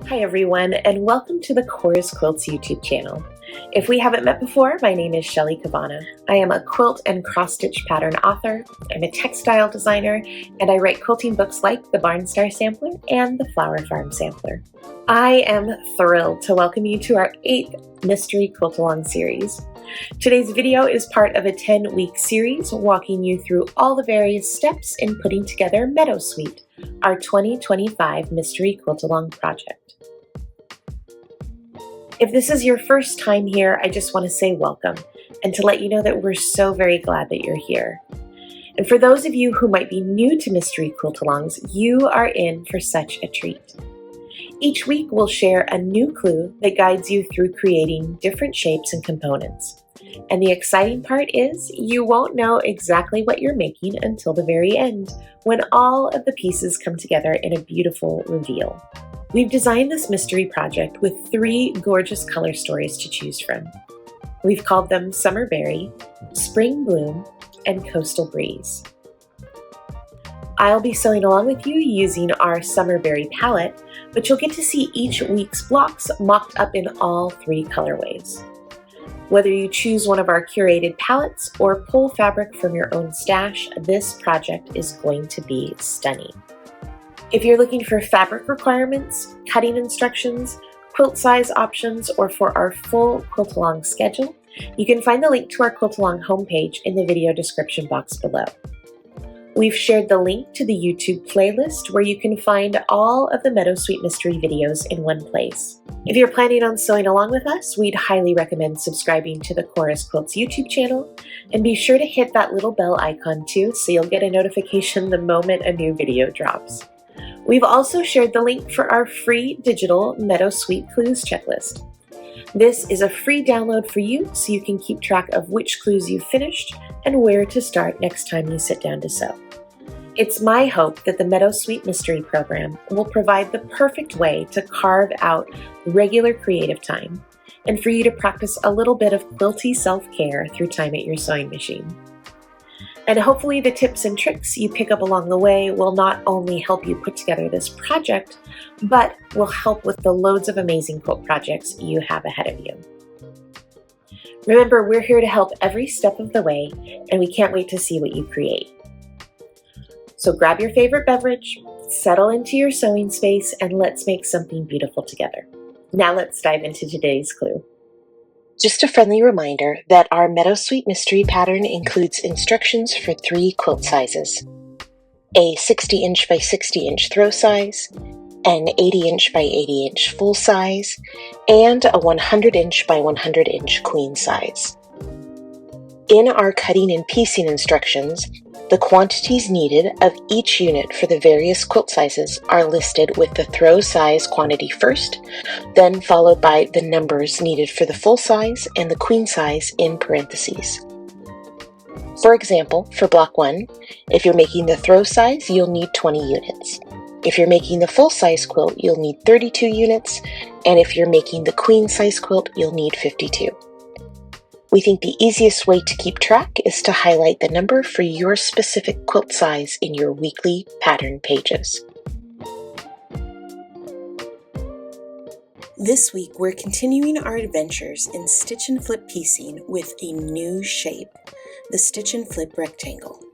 Hi everyone, and welcome to the Cora's Quilts YouTube channel. If we haven't met before, my name is Shelley Cavanna. I am a quilt and cross-stitch pattern author, I'm a textile designer, and I write quilting books like the Barnstar Sampler and the Flower Farm Sampler. I am thrilled to welcome you to our 8th Mystery Quilt Along series. Today's video is part of a 10-week series walking you through all the various steps in putting together Meadowsweet, our 2025 Mystery Quilt Along project. If this is your first time here, I just want to say welcome and to let you know that we're so very glad that you're here. And for those of you who might be new to Mystery Quilt Alongs, you are in for such a treat. Each week we'll share a new clue that guides you through creating different shapes and components. And the exciting part is you won't know exactly what you're making until the very end, when all of the pieces come together in a beautiful reveal. We've designed this mystery project with 3 gorgeous color stories to choose from. We've called them Summer Berry, Spring Bloom, and Coastal Breeze. I'll be sewing along with you using our Summer Berry palette, but you'll get to see each week's blocks mocked up in all 3 colorways. Whether you choose one of our curated palettes or pull fabric from your own stash, this project is going to be stunning. If you're looking for fabric requirements, cutting instructions, quilt size options, or for our full Quilt Along schedule, you can find the link to our Quilt Along homepage in the video description box below. We've shared the link to the YouTube playlist where you can find all of the Meadowsweet Mystery videos in one place. If you're planning on sewing along with us, we'd highly recommend subscribing to the Cora's Quilts YouTube channel, and be sure to hit that little bell icon too so you'll get a notification the moment a new video drops. We've also shared the link for our free digital Meadowsweet Clues checklist. This is a free download for you so you can keep track of which clues you've finished and where to start next time you sit down to sew. It's my hope that the Meadowsweet Mystery Program will provide the perfect way to carve out regular creative time and for you to practice a little bit of quilty self-care through time at your sewing machine. And hopefully the tips and tricks you pick up along the way will not only help you put together this project, but will help with the loads of amazing quilt projects you have ahead of you. Remember, we're here to help every step of the way, and we can't wait to see what you create. So grab your favorite beverage, settle into your sewing space, and let's make something beautiful together. Now let's dive into today's clue. Just a friendly reminder that our Meadowsweet Mystery pattern includes instructions for 3 quilt sizes: a 60-inch by 60-inch throw size, an 80-inch by 80-inch full size, and a 100-inch by 100-inch queen size. In our cutting and piecing instructions, the quantities needed of each unit for the various quilt sizes are listed with the throw size quantity first, then followed by the numbers needed for the full size and the queen size in parentheses. For example, for block 1, if you're making the throw size, you'll need 20 units. If you're making the full size quilt, you'll need 32 units, and if you're making the queen size quilt, you'll need 52. We think the easiest way to keep track is to highlight the number for your specific quilt size in your weekly pattern pages. This week, we're continuing our adventures in stitch and flip piecing with a new shape, the stitch and flip rectangle.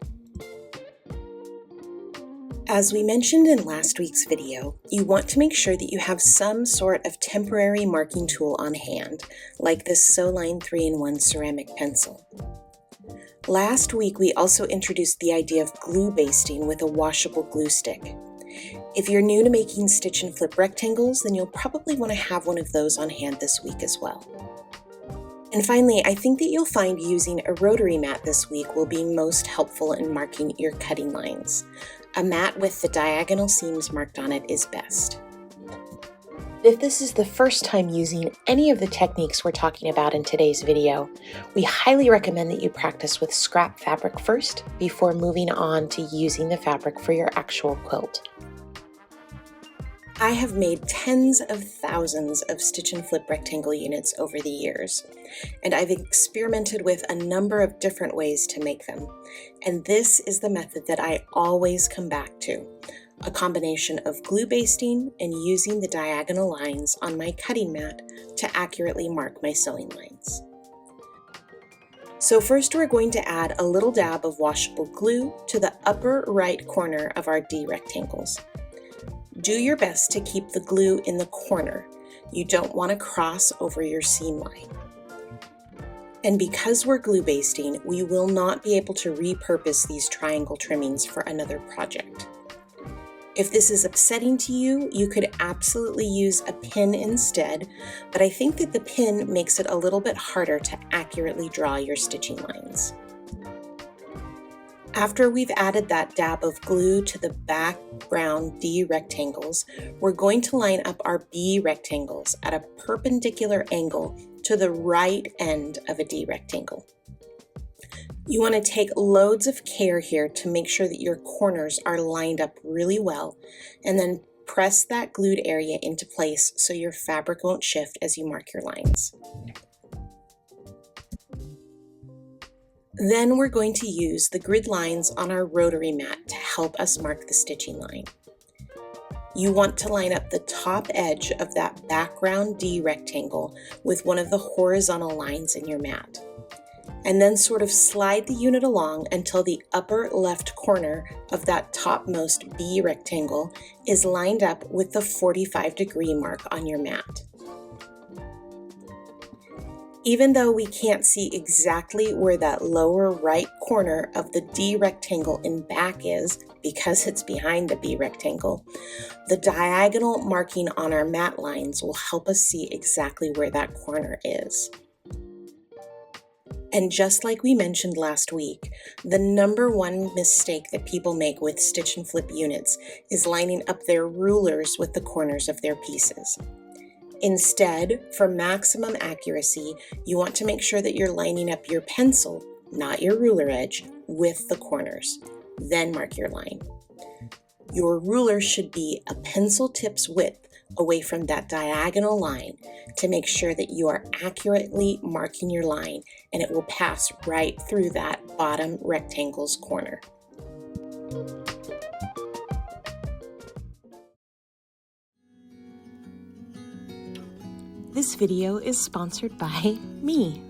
As we mentioned in last week's video, you want to make sure that you have some sort of temporary marking tool on hand, like this Sewline 3-in-1 ceramic pencil. Last week, we also introduced the idea of glue basting with a washable glue stick. If you're new to making stitch and flip rectangles, then you'll probably want to have one of those on hand this week as well. And finally, I think that you'll find using a rotary mat this week will be most helpful in marking your cutting lines. A mat with the diagonal seams marked on it is best. If this is the first time using any of the techniques we're talking about in today's video, we highly recommend that you practice with scrap fabric first before moving on to using the fabric for your actual quilt. I have made tens of thousands of stitch and flip rectangle units over the years, and I've experimented with a number of different ways to make them. And this is the method that I always come back to, a combination of glue basting and using the diagonal lines on my cutting mat to accurately mark my sewing lines. So first we're going to add a little dab of washable glue to the upper right corner of our D rectangles. Do your best to keep the glue in the corner. You don't want to cross over your seam line. And because we're glue basting, we will not be able to repurpose these triangle trimmings for another project. If this is upsetting to you, you could absolutely use a pin instead, but I think that the pin makes it a little bit harder to accurately draw your stitching lines. After we've added that dab of glue to the background D rectangles, we're going to line up our B rectangles at a perpendicular angle to the right end of a D rectangle. You want to take loads of care here to make sure that your corners are lined up really well, and then press that glued area into place so your fabric won't shift as you mark your lines. Then we're going to use the grid lines on our rotary mat to help us mark the stitching line. You want to line up the top edge of that background D rectangle with one of the horizontal lines in your mat, and then sort of slide the unit along until the upper left corner of that topmost B rectangle is lined up with the 45-degree mark on your mat. Even though we can't see exactly where that lower right corner of the D rectangle in back is, because it's behind the B rectangle, the diagonal marking on our mat lines will help us see exactly where that corner is. And just like we mentioned last week, the number one mistake that people make with stitch and flip units is lining up their rulers with the corners of their pieces. Instead, for maximum accuracy, you want to make sure that you're lining up your pencil, not your ruler edge, with the corners. Then mark your line. Your ruler should be a pencil tip's width away from that diagonal line to make sure that you are accurately marking your line, and it will pass right through that bottom rectangle's corner. This video is sponsored by me.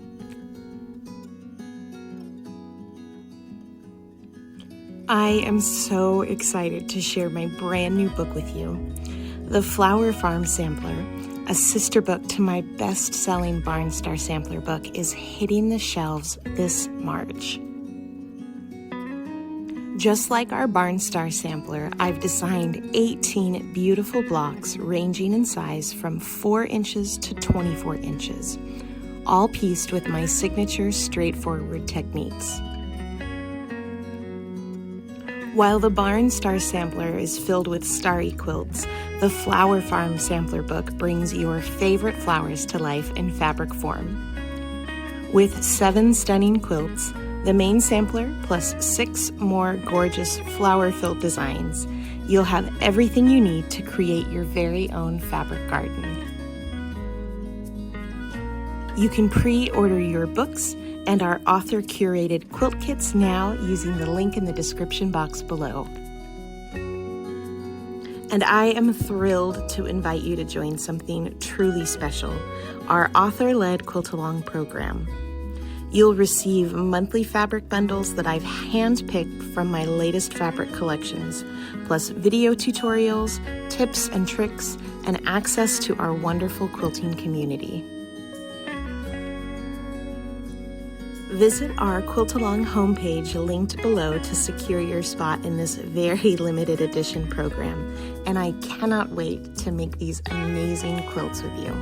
I am so excited to share my brand new book with you. The Flower Farm Sampler, a sister book to my best-selling Barnstar Sampler book, is hitting the shelves this March. Just like our Barnstar Sampler, I've designed 18 beautiful blocks ranging in size from 4 inches to 24 inches, all pieced with my signature straightforward techniques. While the Barnstar Sampler is filled with starry quilts, the Flower Farm Sampler book brings your favorite flowers to life in fabric form. With 7 stunning quilts, the main sampler plus 6 more gorgeous flower-filled designs, you'll have everything you need to create your very own fabric garden. You can pre-order your books and our author-curated quilt kits now using the link in the description box below. And I am thrilled to invite you to join something truly special, our author-led Quilt Along program. You'll receive monthly fabric bundles that I've handpicked from my latest fabric collections, plus video tutorials, tips and tricks, and access to our wonderful quilting community. Visit our Quilt Along homepage linked below to secure your spot in this very limited edition program, and I cannot wait to make these amazing quilts with you.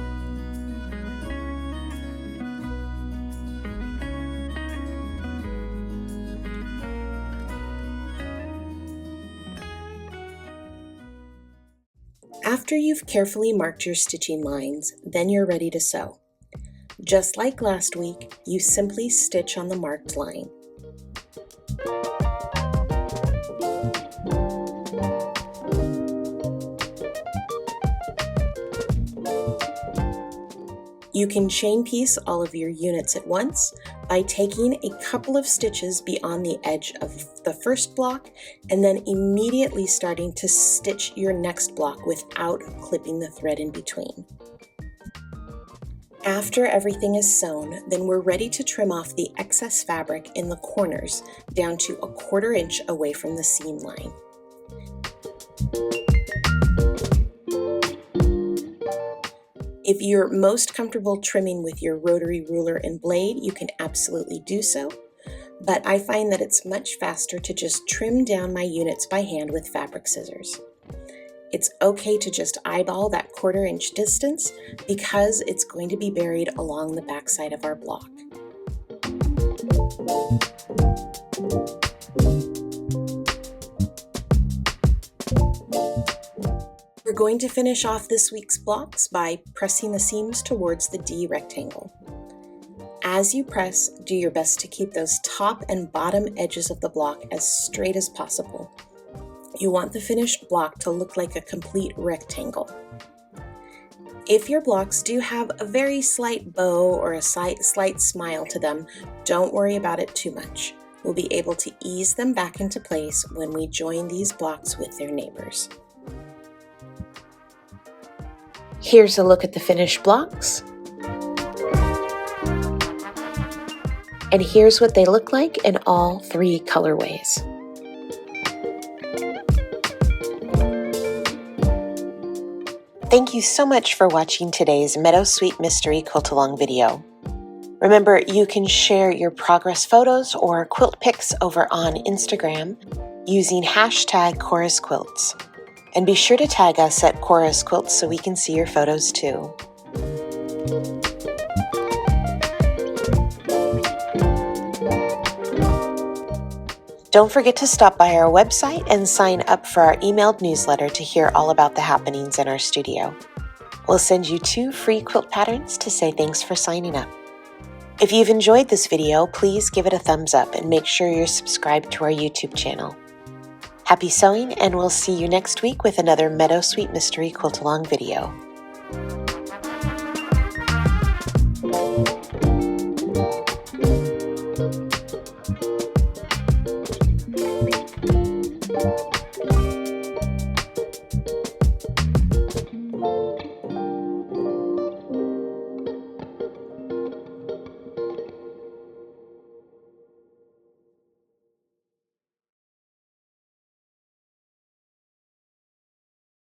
After you've carefully marked your stitching lines, then you're ready to sew. Just like last week, you simply stitch on the marked line. You can chain piece all of your units at once by taking a couple of stitches beyond the edge of the first block and then immediately starting to stitch your next block without clipping the thread in between. After everything is sewn, then we're ready to trim off the excess fabric in the corners down to 1/4 inch away from the seam line. If you're most comfortable trimming with your rotary ruler and blade, you can absolutely do so, but I find that it's much faster to just trim down my units by hand with fabric scissors. It's okay to just eyeball that 1/4 inch distance because it's going to be buried along the backside of our block. We're going to finish off this week's blocks by pressing the seams towards the D rectangle. As you press, do your best to keep those top and bottom edges of the block as straight as possible. You want the finished block to look like a complete rectangle. If your blocks do have a very slight bow or a slight smile to them, don't worry about it too much. We'll be able to ease them back into place when we join these blocks with their neighbors. Here's a look at the finished blocks. And here's what they look like in all 3 colorways. Thank you so much for watching today's Meadowsweet Mystery Quilt Along video. Remember, you can share your progress photos or quilt pics over on Instagram using hashtag Cora's Quilts. And be sure to tag us at Cora's Quilts so we can see your photos too. Don't forget to stop by our website and sign up for our emailed newsletter to hear all about the happenings in our studio. We'll send you 2 free quilt patterns to say thanks for signing up. If you've enjoyed this video, please give it a thumbs up and make sure you're subscribed to our YouTube channel. Happy sewing, and we'll see you next week with another Meadowsweet Mystery Quilt Along video.